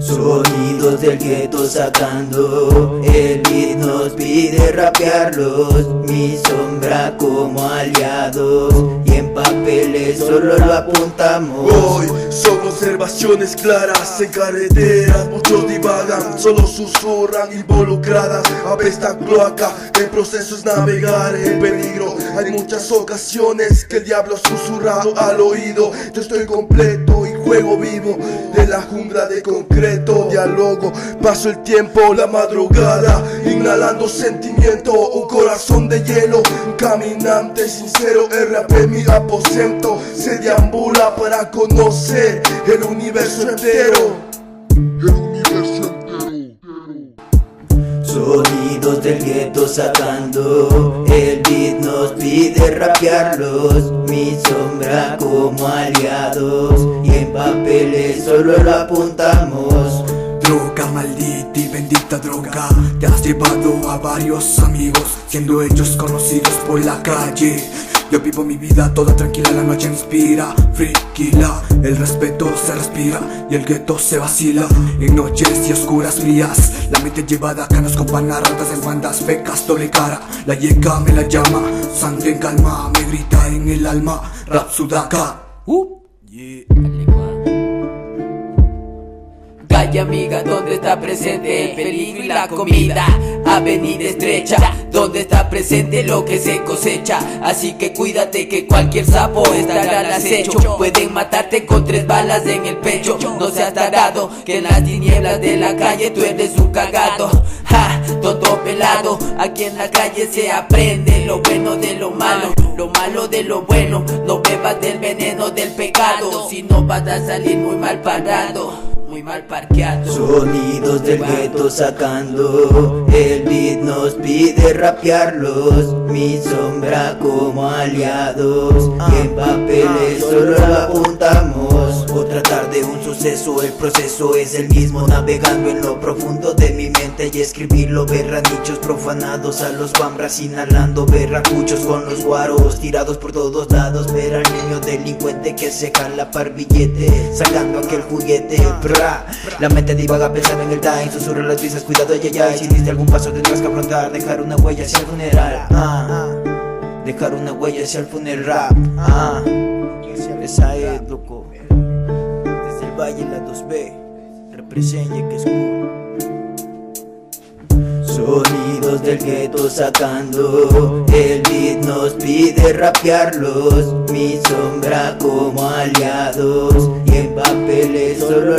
Sonidos del gueto sacando, el beat nos pide rapearlos. Mi sombra como aliados, y en papeles solo lo apuntamos. Hoy son observaciones claras en carreteras. Muchos divagan, solo susurran involucradas. Apesta cloaca, el proceso es navegar en peligro. Hay muchas ocasiones que el diablo ha susurrado al oído. Yo estoy completo y juego vivo de la jungla de concreto. Diálogo, paso el tiempo, la madrugada, inhalando sentimiento, un corazón de hielo, un caminante sincero, el rap en mi aposento, se deambula para conocer el universo entero. Sonidos del gueto sacando, el beat nos pide rapearlos. Mi sombra como aliados, y en papeles solo lo apuntamos. Droga, maldita y bendita droga, te has llevado a varios amigos, siendo ellos conocidos por la calle. Yo vivo mi vida toda tranquila, la noche inspira, friquila, el respeto se respira y el gueto se vacila. En noches y oscuras frías, la mente llevada a canas con panarratas en bandas fecas, doble cara. La yeca me la llama, sangre en calma, me grita en el alma, rap sudaca. Yeah. Calle amiga, donde está presente el peligro y la comida. Avenida estrecha, donde está presente lo que se cosecha. Así que cuídate que cualquier sapo estará al acecho. Pueden matarte con 3 balas en el pecho. No seas tarado, que en las tinieblas de la calle tú eres un cagado. Ja, todo pelado, aquí en la calle se aprende lo bueno de lo malo de lo bueno. No bebas del veneno del pecado, si no vas a salir muy mal parado, muy mal parqueado. Sonidos del gueto sacando, el beat nos pide rapearlos. Mi sombra como aliados, y en papeles solo lo apuntamos. Otra tarde, un suceso, el proceso es el mismo. Navegando en lo profundo de mi mente y escribirlo. Berranichos profanados a los guambras, inhalando berracuchos con los guaros tirados por todos lados. Ver al niño delincuente que se jala par billete, sacando aquel juguete. La mente divaga pensando en el time, susurra las brisas, cuidado ya. Si diste algún paso tendrás que afrontar, dejar una huella hacia el funeral. Dejar una huella hacia el funeral. Esa es, loco. Desde el valle la 2B, representa que es cool. Sonidos del gueto sacando, el beat nos pide rapearlos. Mi sombra como aliados, y en papeles solo